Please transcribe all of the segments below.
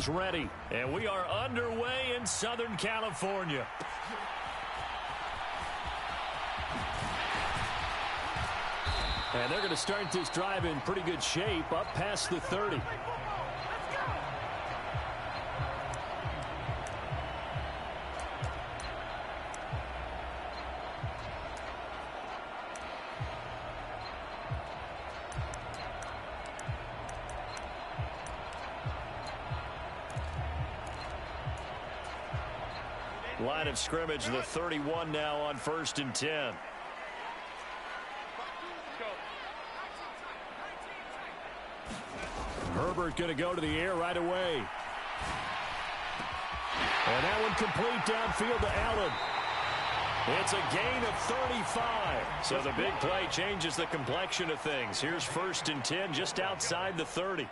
is ready, and we are underway in Southern California. And they're going to start this drive in pretty good shape, up past the 30. Line of scrimmage, the 31 now on 1st and 10. Herbert going to go to the air right away. And that one complete downfield to Allen. It's a gain of 35. So the big play changes the complexion of things. Here's 1st and 10 just outside the 30.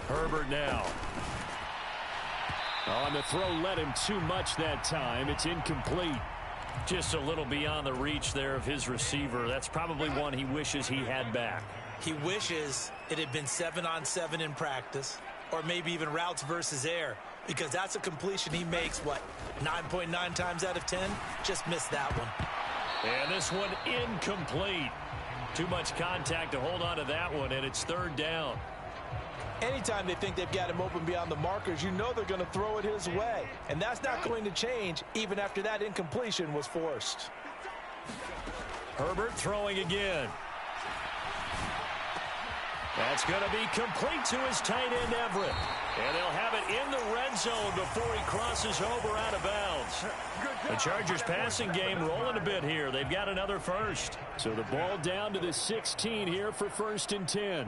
Herbert now. On the throw, led him too much that time. It's incomplete. Just a little beyond the reach there of his receiver. That's probably one he wishes he had back. He wishes it had been 7-on-7 in practice, or maybe even routes versus air, because that's a completion he makes, 9.9 times out of 10? Just missed that one. And this one incomplete. Too much contact to hold on to that one, and it's 3rd down. Anytime they think they've got him open beyond the markers, you know they're going to throw it his way. And that's not going to change even after that incompletion was forced. Herbert throwing again. That's going to be complete to his tight end, Everett. And they'll have it in the red zone before he crosses over out of bounds. The Chargers passing game rolling a bit here. They've got another first. So the ball down to the 16 here for 1st and 10.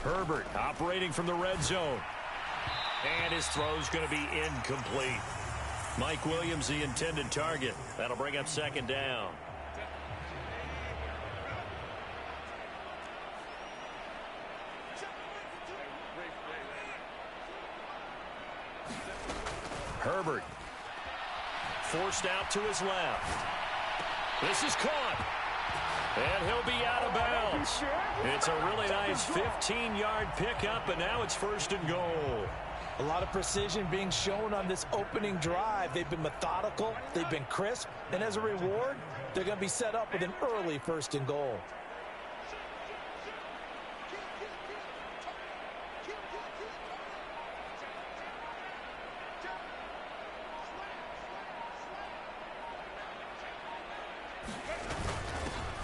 Herbert operating from the red zone. And his throw's going to be incomplete. Mike Williams, the intended target. That'll bring up 2nd down. Herbert. Forced out to his left. This is caught. And he'll be out of bounds. It's a really nice 15-yard pickup, and now it's 1st and goal. A lot of precision being shown on this opening drive. They've been methodical, they've been crisp, and as a reward, they're going to be set up with an early 1st and goal.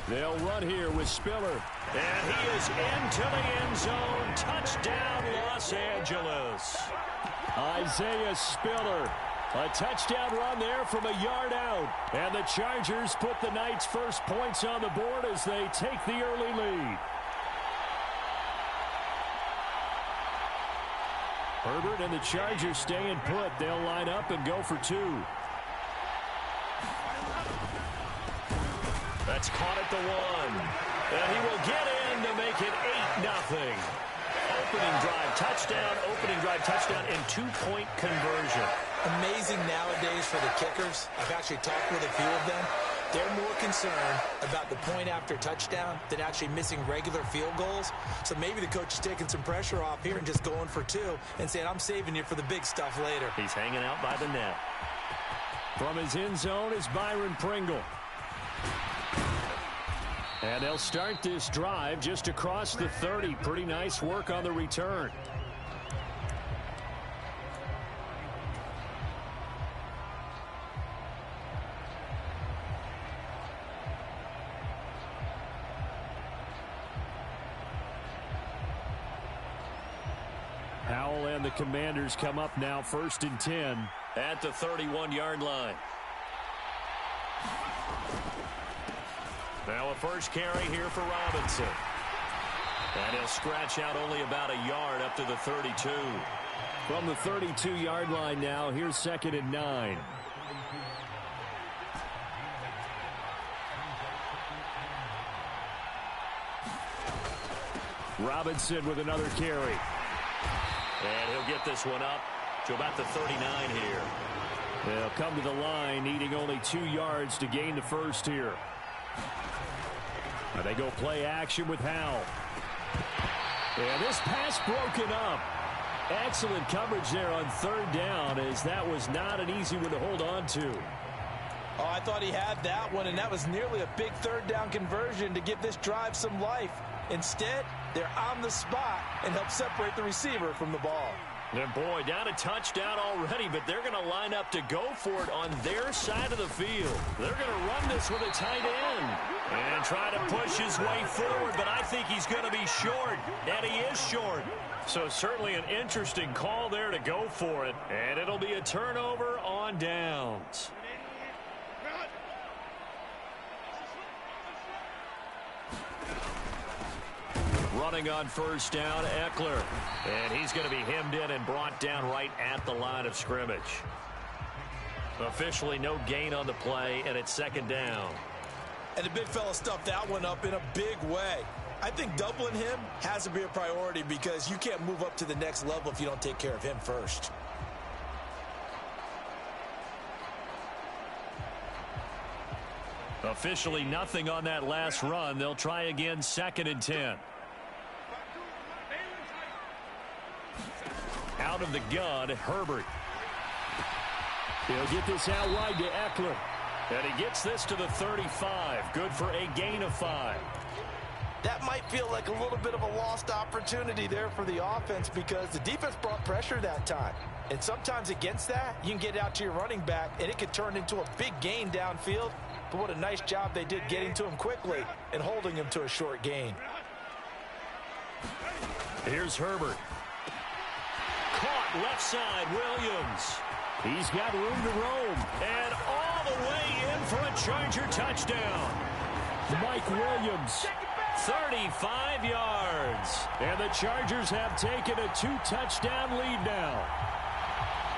They'll run here with Spiller. And he is into the end zone. Touchdown, Los Angeles. Isaiah Spiller. A touchdown run there from a yard out. And the Chargers put the night's first points on the board as they take the early lead. Herbert and the Chargers staying put. They'll line up and go for 2. That's caught at the 1. And he will get in to make it 8-0. Opening drive touchdown, and 2-point conversion. Amazing nowadays for the kickers. I've actually talked with a few of them. They're more concerned about the point after touchdown than actually missing regular field goals. So maybe the coach is taking some pressure off here and just going for 2 and saying, I'm saving you for the big stuff later. He's hanging out by the net. From his end zone is Byron Pringle. And they'll start this drive just across the 30. Pretty nice work on the return. Howell and the Commanders come up now 1st and 10 at the 31-yard line. Now a first carry here for Robinson. And he'll scratch out only about a yard up to the 32. From the 32-yard line now, here's 2nd and 9. Robinson with another carry. And he'll get this one up to about the 39 here. They'll come to the line, needing only 2 yards to gain the first here. And they go play action with Howell. And this pass broken up. Excellent coverage there on third down, as that was not an easy one to hold on to. Oh, I thought he had that one, and that was nearly a big third down conversion to give this drive some life. Instead, they're on the spot and help separate the receiver from the ball. And boy, down a touchdown already, but they're going to line up to go for it on their side of the field. They're going to run this with a tight end and try to push his way forward, but I think he's going to be short, and he is short. So certainly an interesting call there to go for it, and it'll be a turnover on downs. Running on first down, Eckler. And he's going to be hemmed in and brought down right at the line of scrimmage. Officially no gain on the play, and it's second down. And the big fella stuffed that one up in a big way. I think doubling him has to be a priority because you can't move up to the next level if you don't take care of him first. Officially nothing on that last run. They'll try again, second and 10. Out of the gun, Herbert. He'll get this out wide to Eckler. And he gets this to the 35. Good for a gain of 5. That might feel like a little bit of a lost opportunity there for the offense because the defense brought pressure that time. And sometimes against that, you can get out to your running back, and it could turn into a big gain downfield. But what a nice job they did getting to him quickly and holding him to a short gain. Here's Herbert. Caught left side, Williams. He's got room to roam. And all the way in for a Charger touchdown. Mike Williams, 35 yards. And the Chargers have taken a 2-touchdown lead now.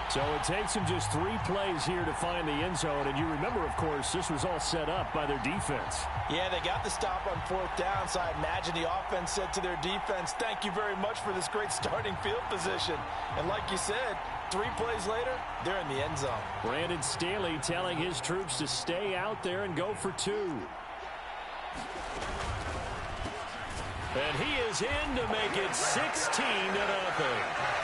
So it takes them just 3 plays here to find the end zone. And you remember, of course, this was all set up by their defense. Yeah, they got the stop on fourth down, so I imagine the offense said to their defense, thank you very much for this great starting field position. And like you said, 3 plays later, they're in the end zone. Brandon Staley telling his troops to stay out there and go for 2. And he is in to make it 16-0.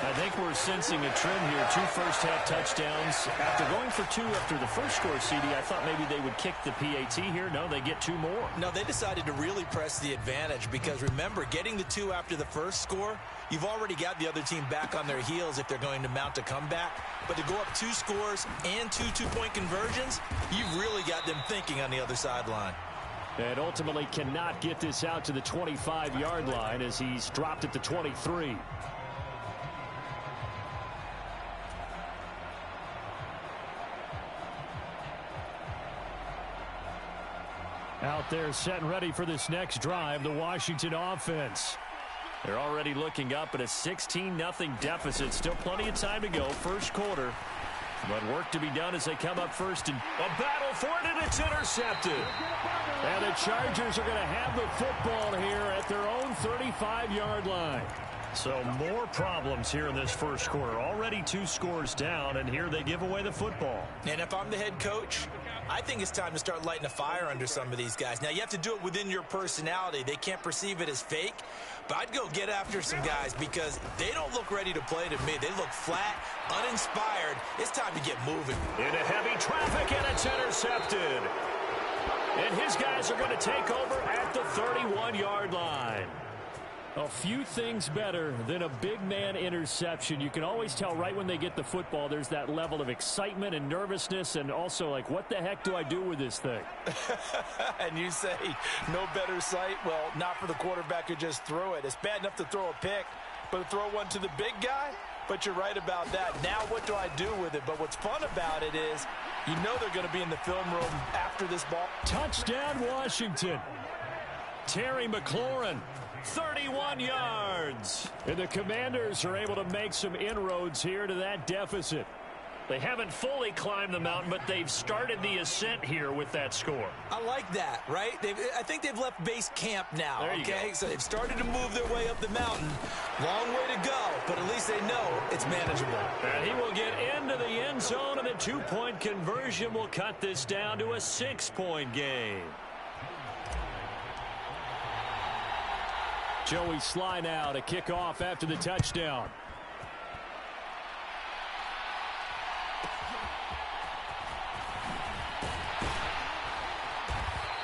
I think we're sensing a trend here. 2 first-half touchdowns. After going for 2 after the first score, CD, I thought maybe they would kick the PAT here. No, they get 2 more. No, they decided to really press the advantage because, remember, getting the 2 after the first score, you've already got the other team back on their heels if they're going to mount a comeback. But to go up 2 scores and 2 two-point conversions, you've really got them thinking on the other sideline. And ultimately cannot get this out to the 25-yard line as he's dropped at the 23. Out there set and ready for this next drive, the Washington offense. They're already looking up at a 16-0 deficit. Still plenty of time to go, first quarter. But work to be done as they come up first. And a battle for it, and it's intercepted. And the Chargers are going to have the football here at their own 35-yard line. So more problems here in this first quarter. Already 2 scores down, and here they give away the football. And if I'm the head coach, I think it's time to start lighting a fire under some of these guys. Now, you have to do it within your personality. They can't perceive it as fake. But I'd go get after some guys because they don't look ready to play to me. They look flat, uninspired. It's time to get moving. Into heavy traffic, and it's intercepted. And his guys are going to take over at the 31-yard line. A few things better than a big man interception. You can always tell right when they get the football, there's that level of excitement and nervousness, and also like, what the heck do I do with this thing? And you say no better sight? Well, not for the quarterback who just threw it. It's bad enough to throw a pick, but to throw one to the big guy? But you're right about that. Now what do I do with it? But what's fun about it is you know they're going to be in the film room after this ball. Touchdown, Washington. Terry McLaurin, 31 yards. And the Commanders are able to make some inroads here to that deficit. They haven't fully climbed the mountain, but they've started the ascent here with that score. I like that, right? I think they've left base camp now, okay? So they've started to move their way up the mountain. Long way to go, but at least they know it's manageable. And he will get into the end zone, and the 2-point conversion will cut this down to a 6-point game. Joey Sly now to kick off after the touchdown.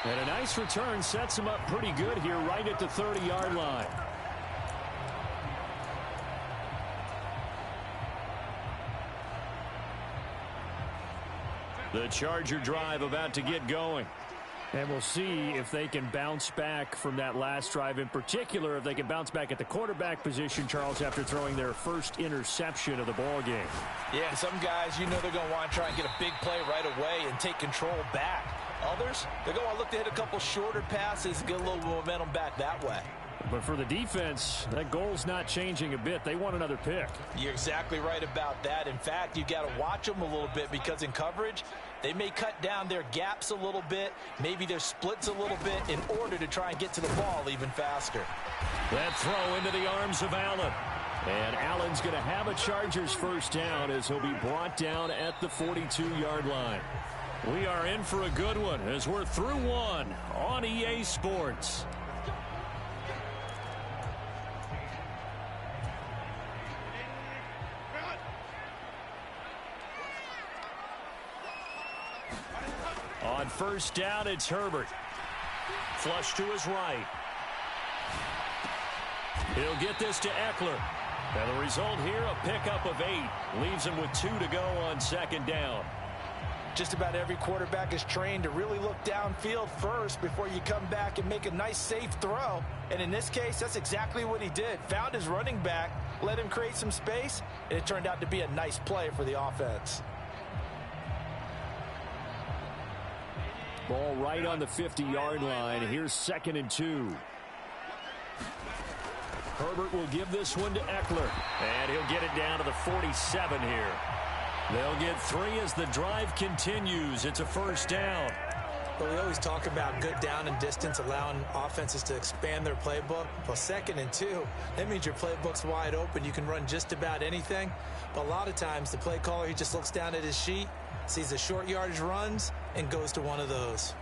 And a nice return sets him up pretty good here right at the 30-yard line. The Charger drive about to get going. And we'll see if they can bounce back from that last drive, in particular if they can bounce back at the quarterback position, Charles, after throwing their first interception of the ball game. Yeah, some guys, you know they're going to want to try and get a big play right away and take control back. Others, they're going to look to hit a couple shorter passes, get a little momentum back that way. But for the defense, that goal's not changing a bit. They want another pick. You're exactly right about that. In fact, you got to watch them a little bit because in coverage, they may cut down their gaps a little bit, maybe their splits a little bit in order to try and get to the ball even faster. That throw into the arms of Allen. And Allen's going to have a Chargers first down as he'll be brought down at the 42-yard line. We are in for a good one as we're through one on EA Sports. On first down, it's Herbert. Flush to his right. He'll get this to Eckler. And the result here, a pickup of 8. Leaves him with 2 to go on second down. Just about every quarterback is trained to really look downfield first before you come back and make a nice, safe throw. And in this case, that's exactly what he did. Found his running back, let him create some space, and it turned out to be a nice play for the offense. Ball right on the 50-yard line. Here's 2nd and 2. Herbert will give this one to Eckler. And he'll get it down to the 47 here. They'll get 3 as the drive continues. It's a first down. Well, we always talk about good down and distance, allowing offenses to expand their playbook. Well, 2nd and 2, that means your playbook's wide open. You can run just about anything. But a lot of times, the play caller, he just looks down at his sheet, sees the short yardage runs, and goes to one of those.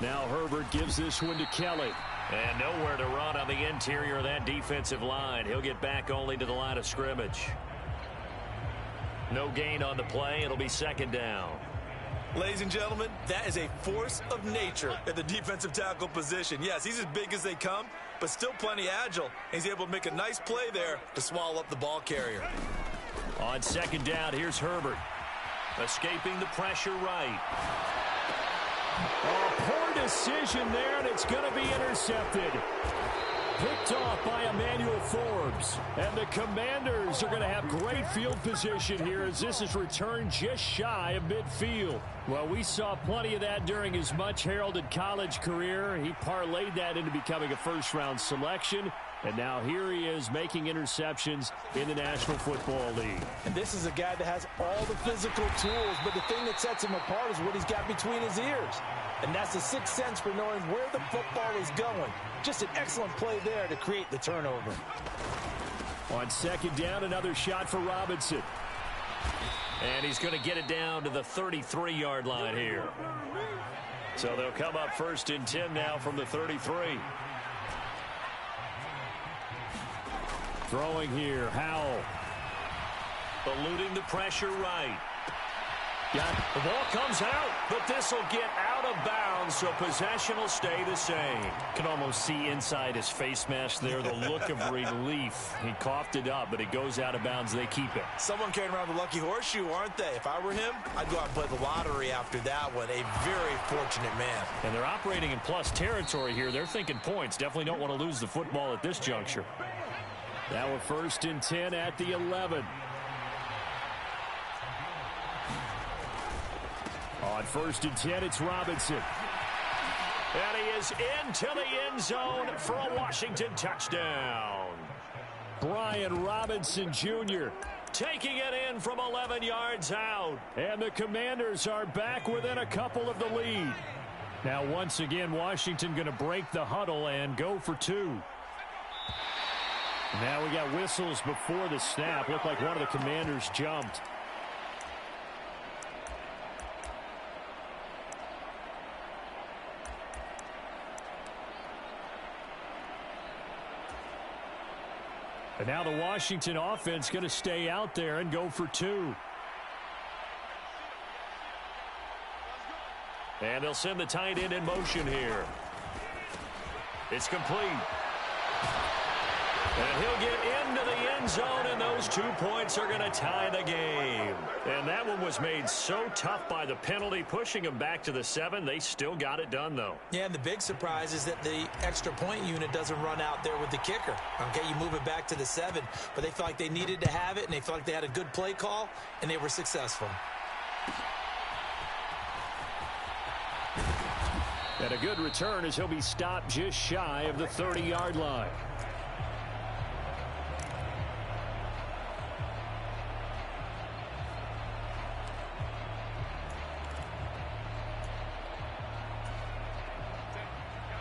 Now Herbert gives this one to Kelly. And nowhere to run on the interior of that defensive line. He'll get back only to the line of scrimmage. No gain on the play. It'll be 2nd down. Ladies and gentlemen, that is a force of nature at the defensive tackle position. Yes, he's as big as they come, but still plenty agile. He's able to make a nice play there to swallow up the ball carrier. On 2nd down, here's Herbert. Escaping the pressure right. Oh, poor decision there, and it's going to be intercepted. Picked off by Emmanuel Forbes. And the Commanders are going to have great field position here as this is returned just shy of midfield. Well, we saw plenty of that during his much-heralded college career. He parlayed that into becoming a first-round selection. And now here he is making interceptions in the National Football League. And this is a guy that has all the physical tools, but the thing that sets him apart is what he's got between his ears. And that's the sixth sense for knowing where the football is going. Just an excellent play there to create the turnover. On 2nd down, another shot for Robinson. And he's going to get it down to the 33-yard line here. So they'll come up 1st and 10 now from the 33. Throwing here, Howell. Eluding the pressure right. The ball comes out, but this will get out of bounds, so possession will stay the same. Can almost see inside his face mask there the look of relief. He coughed it up, but it goes out of bounds. They keep it. Someone carrying around the lucky horseshoe, aren't they? If I were him, I'd go out and play the lottery after that one. A very fortunate man. And they're operating in plus territory here. They're thinking points. Definitely don't want to lose the football at this juncture. Now a 1st and 10 at the 11. On 1st and 10, it's Robinson. And he is into the end zone for a Washington touchdown. Brian Robinson Jr. taking it in from 11 yards out. And the Commanders are back within a couple of the lead. Now once again, Washington going to break the huddle and go for 2. Now we got whistles before the snap. Looked like one of the Commanders jumped. And now the Washington offense going to stay out there and go for 2. And they'll send the tight end in motion here. It's complete. And he'll get into the end zone, and those 2 points are going to tie the game. And that one was made so tough by the penalty, pushing them back to the 7. They still got it done, though. Yeah, and the big surprise is that the extra point unit doesn't run out there with the kicker. Okay, you move it back to the 7, but they felt like they needed to have it, and they felt like they had a good play call, and they were successful. And a good return as he'll be stopped just shy of the 30-yard line.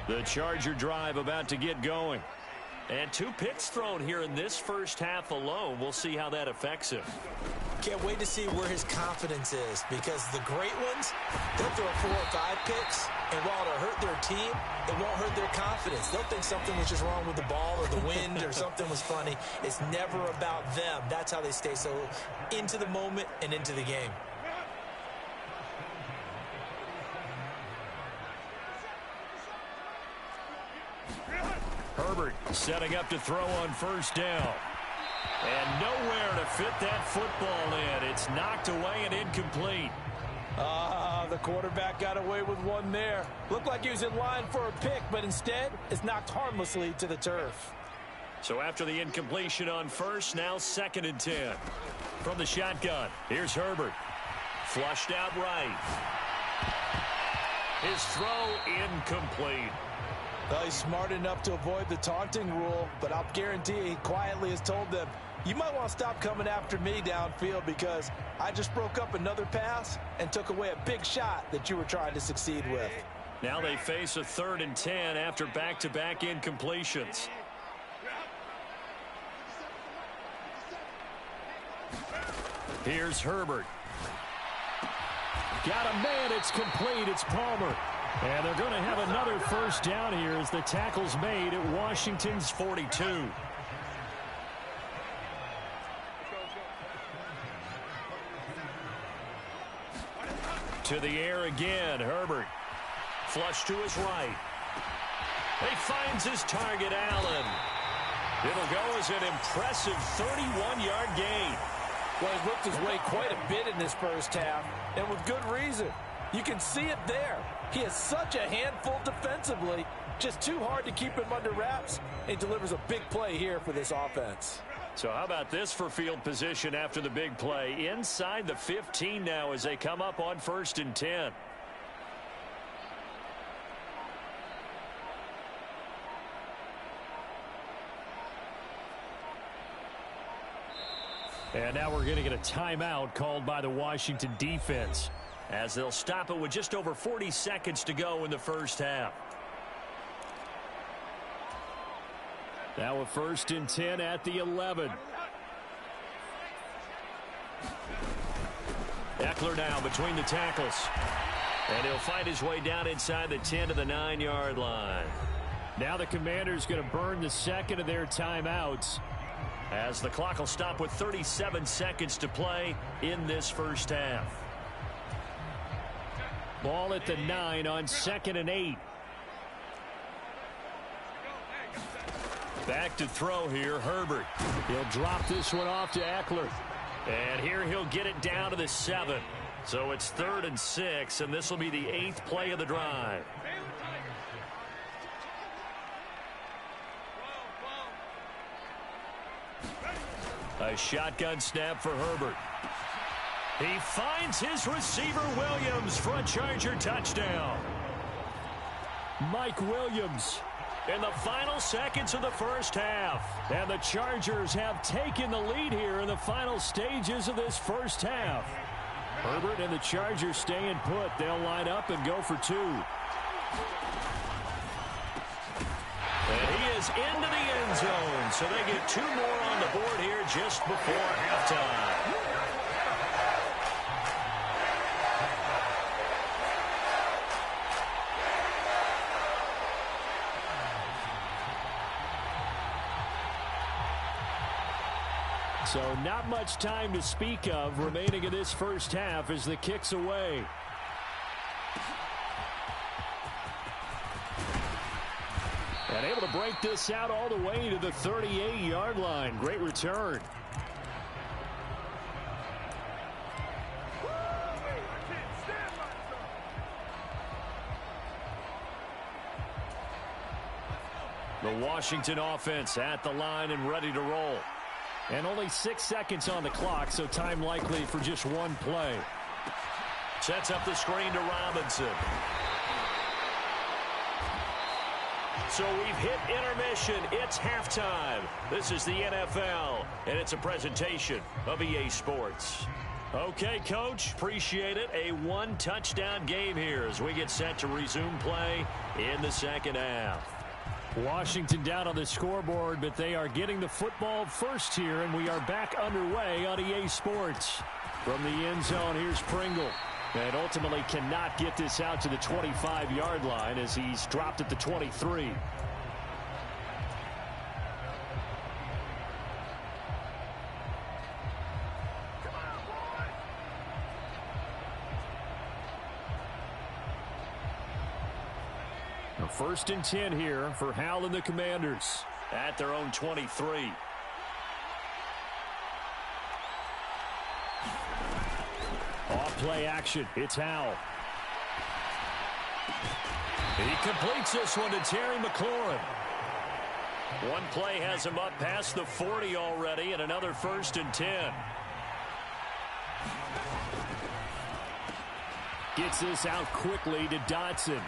The Charger drive about to get going. And 2 picks thrown here in this first half alone. We'll see how that affects him. Can't wait to see where his confidence is, because the great ones, they'll throw 4 or 5 picks, and while it'll hurt their team, it won't hurt their confidence. They'll think something was just wrong with the ball or the wind or something was funny. It's never about them. That's how they stay so into the moment and into the game. Herbert setting up to throw on first down. And nowhere to fit that football in. It's knocked away and incomplete. The quarterback got away with one there. Looked like he was in line for a pick, but instead it's knocked harmlessly to the turf. So after the incompletion on first, now 2nd and 10. From the shotgun, here's Herbert. Flushed out right. His throw incomplete. Well, he's smart enough to avoid the taunting rule, but I'll guarantee he quietly has told them, you might want to stop coming after me downfield because I just broke up another pass and took away a big shot that you were trying to succeed with. Now they face a 3rd and 10 after back-to-back incompletions. Here's Herbert. Got a man. It's complete. It's Palmer. And they're going to have another first down here as the tackle's made at Washington's 42. To the air again, Herbert. Flush to his right. He finds his target, Allen. It'll go as an impressive 31-yard gain. Well, he looked his way quite a bit in this first half, and with good reason. You can see it there. He is such a handful defensively. Just too hard to keep him under wraps. He delivers a big play here for this offense. So how about this for field position after the big play? Inside the 15 now as they come up on 1st and 10. And now we're going to get a timeout called by the Washington defense, as they'll stop it with just over 40 seconds to go in the first half. Now a 1st and 10 at the 11. Eckler now between the tackles. And he'll fight his way down inside the 10 to the 9-yard line. Now the Commanders going to burn the 2nd of their timeouts, as the clock will stop with 37 seconds to play in this first half. Ball at the 9 on 2nd and 8. Back to throw here, Herbert. He'll drop this one off to Eckler. And here he'll get it down to the 7. So it's 3rd and 6, and this will be the 8th play of the drive. A shotgun snap for Herbert. He finds his receiver, Williams, for a Charger touchdown. Mike Williams in the final seconds of the first half. And the Chargers have taken the lead here in the final stages of this first half. Herbert and the Chargers staying put. They'll line up and go for 2. And he is into the end zone, so they get 2 more on the board here just before halftime. So not much time to speak of remaining in this first half as the kick's away. And able to break this out all the way to the 38-yard line. Great return. The Washington offense at the line and ready to roll. And only 6 seconds on the clock, so time likely for just one play. Sets up the screen to Robinson. So we've hit intermission. It's halftime. This is the NFL, and it's a presentation of EA Sports. Okay, Coach, appreciate it. A one-touchdown game here as we get set to resume play in the second half. Washington down on the scoreboard, but they are getting the football first here, and we are back underway on EA Sports. From the end zone, here's Pringle. And ultimately cannot get this out to the 25-yard line as he's dropped at the 23. First and 10 here for Hal and the Commanders at their own 23. Off play action. It's Hal. He completes this one to Terry McLaurin. One play has him up past the 40 already, and another first and 10. Gets this out quickly to Dotson.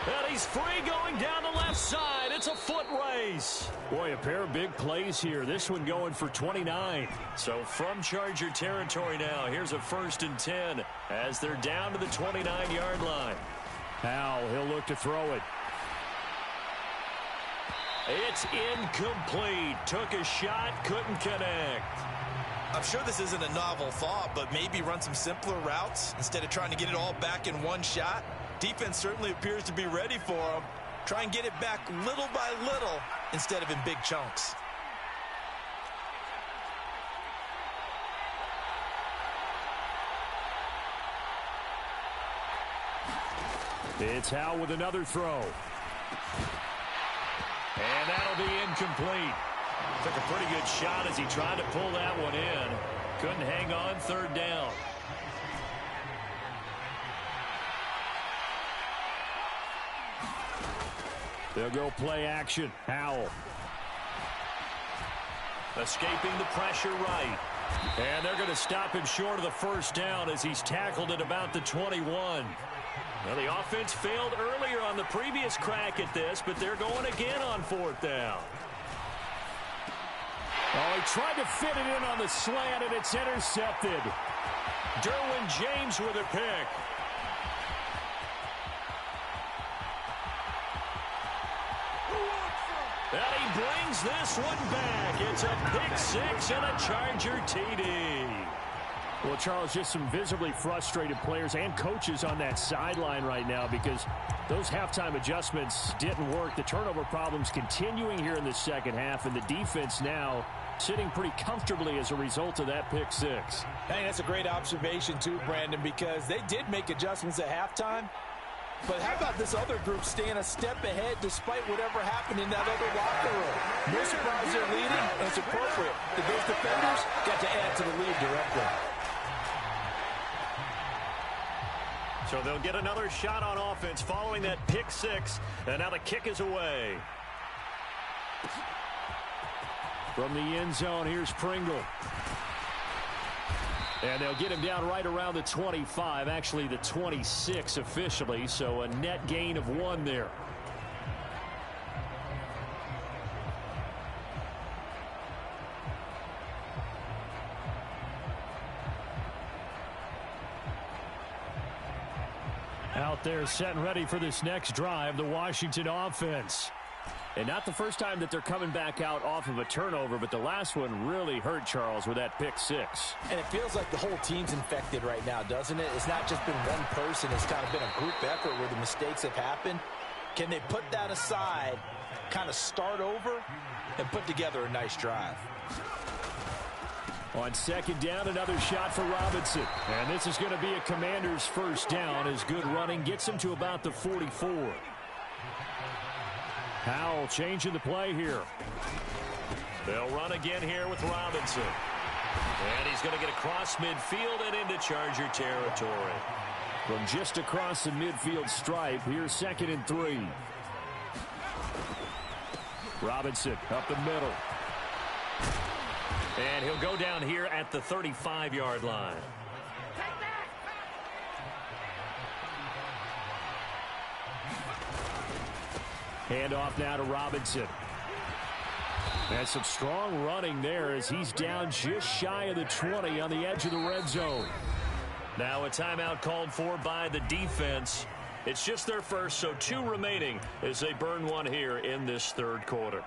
And he's free going down the left side. It's a foot race. Boy, a pair of big plays here. This one going for 29. So from Charger territory now, here's a first and 10 as they're down to the 29-yard line. Hal, he'll look to throw it. It's incomplete. Took a shot, couldn't connect. I'm sure this isn't a novel thought, but maybe run some simpler routes instead of trying to get it all back in one shot. Defense certainly appears to be ready for him. Try and get it back little by little instead of in big chunks. It's Hal with another throw. And that'll be incomplete. Took a pretty good shot as he tried to pull that one in. Couldn't hang on third down. They'll go play action. Howell. Escaping the pressure right. And they're going to stop him short of the first down as he's tackled at about the 21. Well, the offense failed earlier on the previous crack at this, but they're going again on fourth down. Oh, he tried to fit it in on the slant, and it's intercepted. Derwin James with a pick. And he brings this one back. It's a pick six and a Charger TD. Well, Charles, just some visibly frustrated players and coaches on that sideline right now because those halftime adjustments didn't work. The turnover problems continuing here in the second half, and the defense now sitting pretty comfortably as a result of that pick six. I think that's a great observation too, Brandon, because they did make adjustments at halftime. But how about this other group staying a step ahead despite whatever happened in that other locker room? No surprise they're leading, and it's appropriate that those defenders got to add to the lead directly. So they'll get another shot on offense following that pick six, and now the kick is away. From the end zone, here's Pringle. And they'll get him down right around the 25, actually the 26 officially, so a net gain of 1 there. Out there set and ready for this next drive, the Washington offense. And not the first time that they're coming back out off of a turnover, but the last one really hurt Charles with that pick six. And it feels like the whole team's infected right now, doesn't it? It's not just been one person. It's kind of been a group effort where the mistakes have happened. Can they put that aside, kind of start over, and put together a nice drive? On second down, another shot for Robinson. And this is going to be a Commanders first down as good running gets him to about the 44. Howell changing the play here. They'll run again here with Robinson. And he's going to get across midfield and into Charger territory. From just across the midfield stripe, here's 2nd and 3. Robinson up the middle. And he'll go down here at the 35-yard line. Handoff now to Robinson. And some strong running there as he's down just shy of the 20 on the edge of the red zone. Now a timeout called for by the defense. It's just their first, so 2 remaining as they burn one here in this third quarter.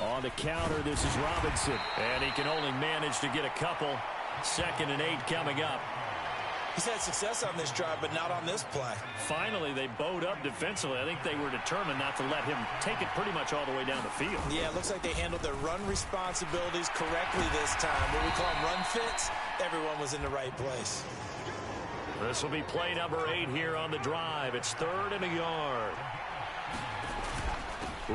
On the counter, this is Robinson. And he can only manage to get a couple. 2nd and 8 coming up. He's had success on this drive, but not on this play. Finally, they bowed up defensively. I think they were determined not to let him take it pretty much all the way down the field. Yeah, it looks like they handled their run responsibilities correctly this time. What we call them run fits, everyone was in the right place. This will be play number 8 here on the drive. It's 3rd and a yard.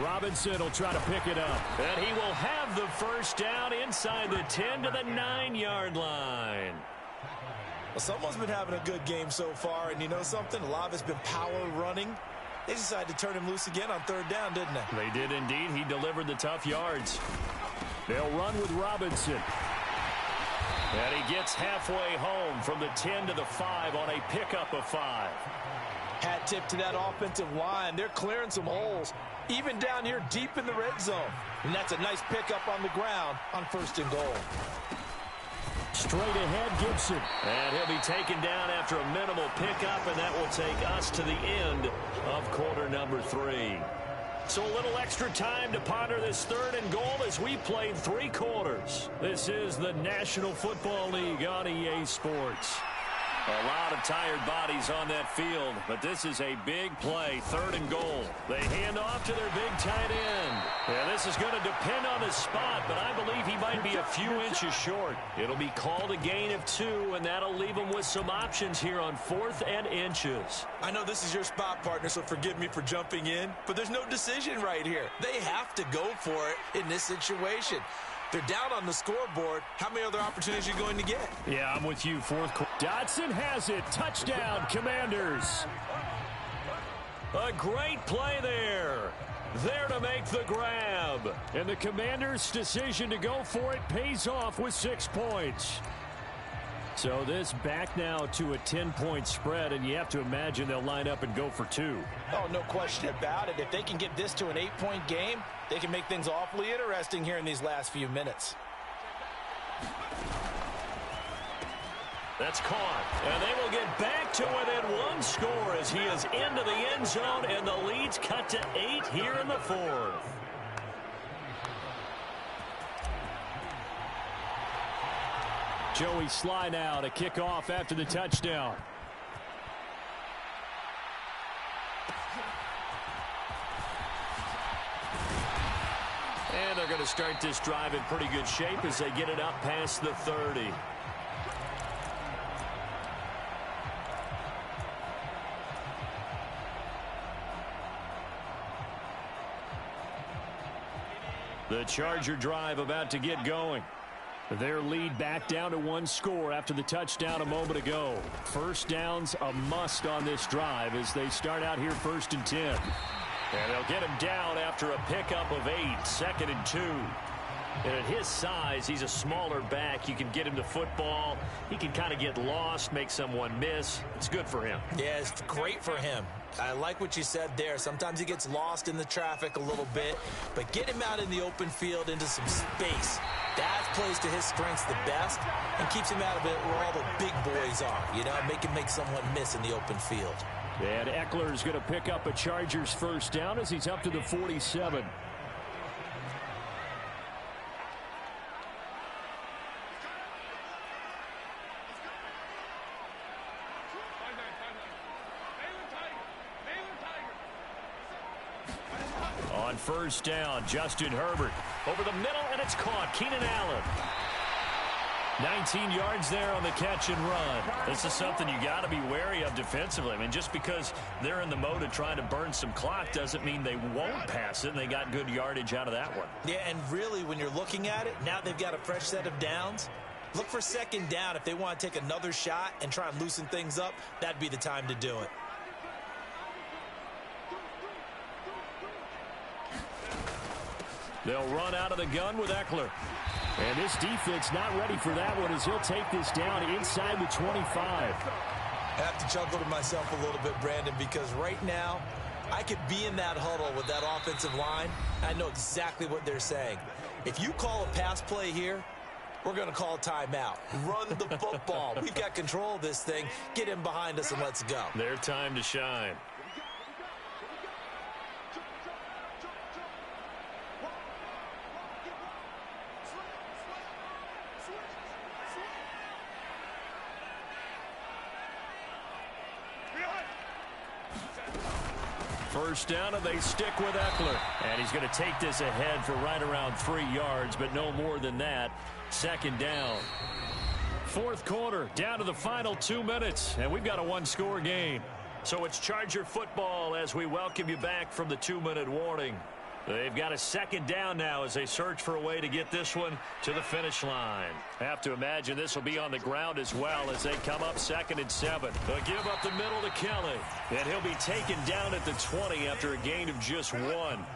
Robinson will try to pick it up. And he will have the first down inside the 10 to the 9-yard line. Well, someone's been having a good game so far, and you know something? A lot of it's been power running. They decided to turn him loose again on 3rd down, didn't they? They did indeed. He delivered the tough yards. They'll run with Robinson. And he gets halfway home from the 10 to the 5 on a pickup of 5. Hat tip to that offensive line. They're clearing some holes, even down here deep in the red zone. And that's a nice pickup on the ground on 1st and goal. Straight ahead, Gibson. And he'll be taken down after a minimal pickup, and that will take us to the end of quarter number 3. So a little extra time to ponder this 3rd and goal as we played 3 quarters. This is the National Football League on EA Sports. A lot of tired bodies on that field, but this is a big play, 3rd and goal. They hand off to their big tight end. Yeah, this is going to depend on his spot, but I believe he might be a few inches short. It'll be called a gain of 2, and that'll leave him with some options here on 4th and inches. I know this is your spot, partner, so forgive me for jumping in, but there's no decision right here. They have to go for it in this situation. They're down on the scoreboard. How many other opportunities are you going to get? Yeah, I'm with you. 4th quarter. Dotson has it. Touchdown, Commanders. A great play there. There to make the grab. And the Commanders' decision to go for it pays off with 6 points. So this back now to a 10-point spread, and you have to imagine they'll line up and go for 2. Oh, no question about it. If they can get this to an 8-point game, they can make things awfully interesting here in these last few minutes. That's caught. And they will get back to within 1 score as he is into the end zone, and the lead's cut to 8 here in the 4th. Joey Sly now to kick off after the touchdown. And they're going to start this drive in pretty good shape as they get it up past the 30. The Charger drive about to get going. Their lead back down to 1 score after the touchdown a moment ago. First down's a must on this drive as they start out here 1st and 10. And they'll get him down after a pickup of 8, 2nd and 2. And at his size, he's a smaller back. You can get him the football. He can kind of get lost, make someone miss. It's good for him. Yeah, it's great for him. I like what you said there. Sometimes he gets lost in the traffic a little bit, but get him out in the open field into some space. That plays to his strengths the best and keeps him out of it where all the big boys are. You know, make someone miss in the open field. And Eckler's going to pick up a Chargers first down as he's up to the 47. on first down. Justin Herbert over the middle, and it's caught. Keenan Allen. 19 yards there on the catch and run. This is something you got to be wary of defensively. I mean, just because they're in the mode of trying to burn some clock doesn't mean they won't pass it, and they got good yardage out of that one. Yeah, and really, when you're looking at it, now they've got a fresh set of downs. Look for second down. If they want to take another shot and try and loosen things up, that'd be the time to do it. They'll run out of the gun with Eckler. And this defense not ready for that one as he'll take this down inside the 25. I have to chuckle to myself a little bit, Brandon, because right now I could be in that huddle with that offensive line. I know exactly what they're saying. If you call a pass play here, we're going to call a timeout. Run the football. We've got control of this thing. Get him behind us and let's go. Their time to shine. First down, and they stick with Eckler. And he's going to take this ahead for right around 3 yards, but no more than that. Second down. Fourth quarter, down to the final 2 minutes, and we've got a one-score game. So it's Charger football as we welcome you back from the 2-minute warning. They've got a second down now as they search for a way to get this one to the finish line. Have to imagine this will be on the ground as well as they come up 2nd and 7. They'll give up the middle to Kelly, and he'll be taken down at the 20 after a gain of just 1.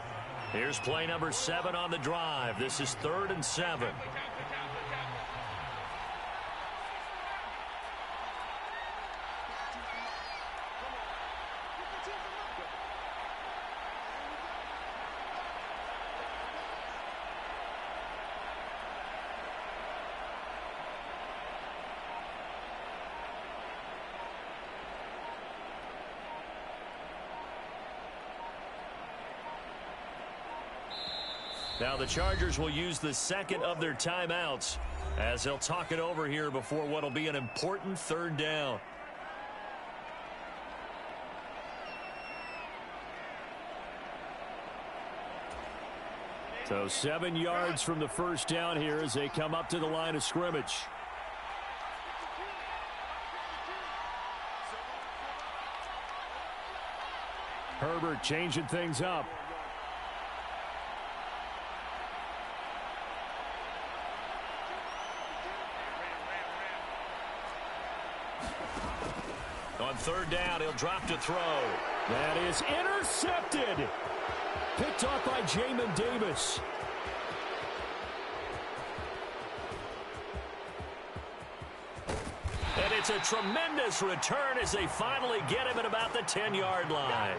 Here's play number 7 on the drive. This is 3rd and 7. Now the Chargers will use the second of their timeouts as they'll talk it over here before what will be an important 3rd down. So 7 yards from the first down here as they come up to the line of scrimmage. Herbert changing things up. On 3rd down, he'll drop to throw. That is intercepted. Picked off by Jamin Davis. And it's a tremendous return as they finally get him at about the 10-yard line.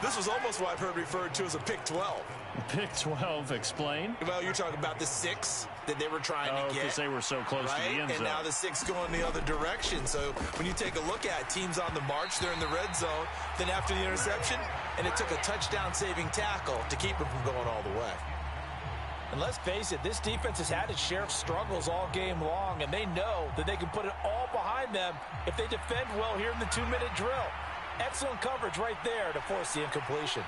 This was almost what I've heard referred to as a pick 12. Pick 12, explain. Well, you're talking about the 6 that they were trying to get. Because they were so close to the end zone. And now the 6 going the other direction. So when you take a look at teams on the march, they're in the red zone. Then after the interception, and it took a touchdown-saving tackle to keep them from going all the way. And let's face it, this defense has had its share of struggles all game long, and they know that they can put it all behind them if they defend well here in the 2-minute drill. Excellent coverage right there to force the incompletion.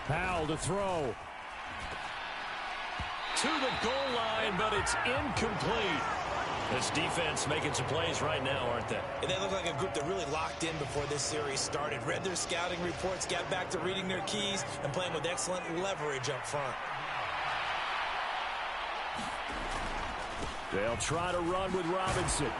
Powell to throw. To the goal line, but it's incomplete. This defense making some plays right now, aren't they? And they look like a group that really locked in before this series started. Read their scouting reports, got back to reading their keys, and playing with excellent leverage up front. They'll try to run with Robinson.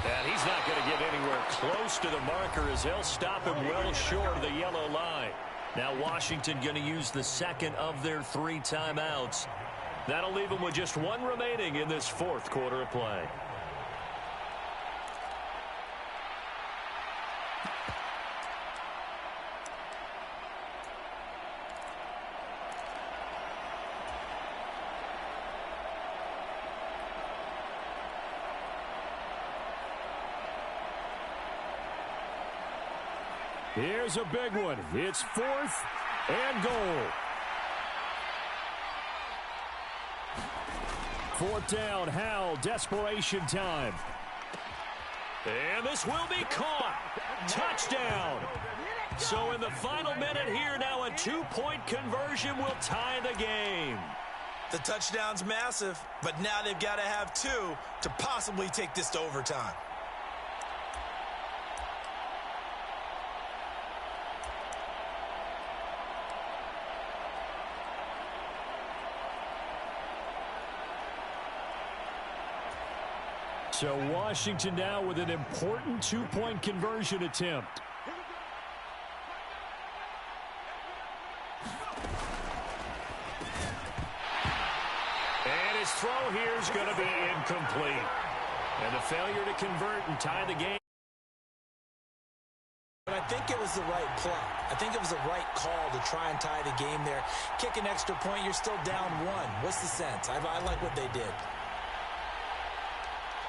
And he's not going to get anywhere close to the marker as they'll stop him well short of the yellow line. Now Washington going to use the second of their 3 timeouts. That'll leave them with just 1 remaining in this 4th quarter of play. Here's a big one. It's 4th and goal. 4th down, Howell, desperation time. And this will be caught. Touchdown. So in the final minute here now, a 2-point conversion will tie the game. The touchdown's massive, but now they've got to have 2 to possibly take this to overtime. So Washington now with an important 2-point conversion attempt. And his throw here is going to be incomplete. And the failure to convert and tie the game. But I think it was the right play. I think it was the right call to try and tie the game there. Kick an extra point, you're still down 1. What's the sense? I like what they did.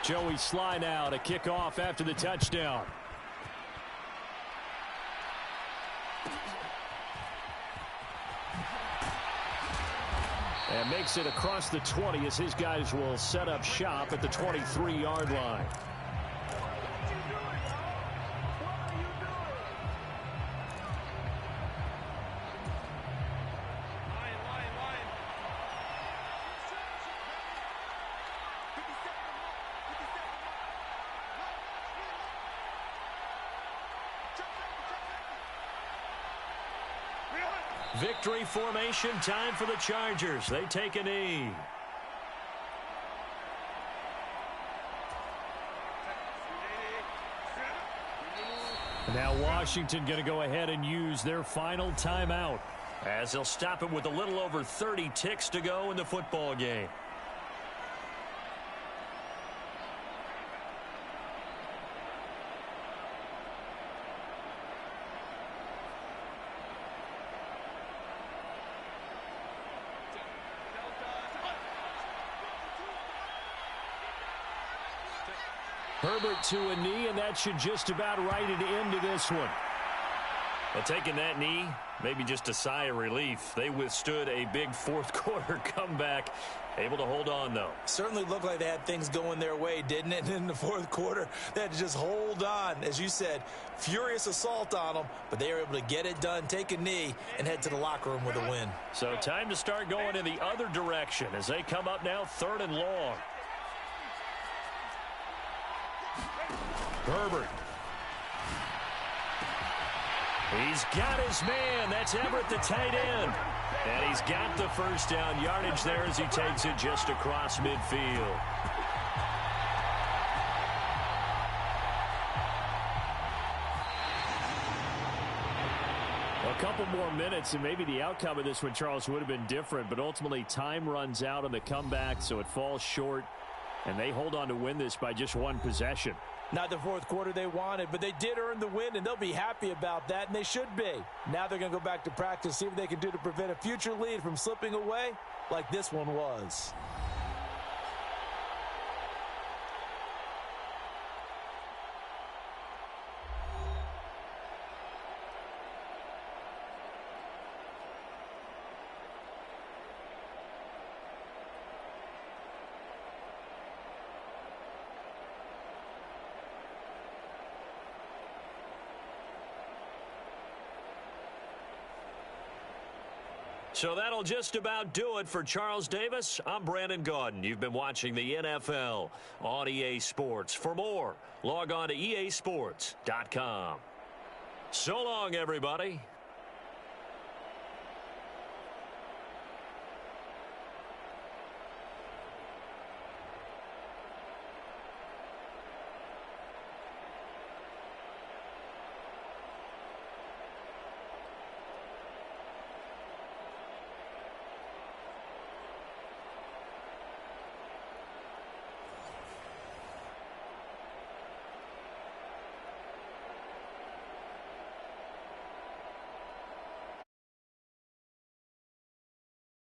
Joey Sly now to kick off after the touchdown. And makes it across the 20 as his guys will set up shop at the 23-yard line. Victory formation, time for the Chargers. They take a knee. Now Washington going to go ahead and use their final timeout, as they'll stop it with a little over 30 ticks to go in the football game. Herbert to a knee, and that should just about write it into this one. Well, taking that knee, maybe just a sigh of relief. They withstood a big fourth-quarter comeback. Able to hold on, though. Certainly looked like they had things going their way, didn't it? And in the fourth quarter, they had to just hold on. As you said, furious assault on them, but they were able to get it done, take a knee, and head to the locker room with a win. So time to start going in the other direction as they come up now 3rd and long. Herbert. He's got his man. That's Everett, the tight end. And he's got the first down yardage there as he takes it just across midfield. A couple more minutes, and maybe the outcome of this one, Charles, would have been different. But ultimately, time runs out on the comeback, so it falls short. And they hold on to win this by just 1 possession. Not the fourth quarter they wanted, but they did earn the win, and they'll be happy about that, and they should be. Now they're going to go back to practice, see what they can do to prevent a future lead from slipping away like this one was. So that'll just about do it for Charles Davis. I'm Brandon Gaudin. You've been watching the NFL on EA Sports. For more, log on to easports.com. So long, everybody.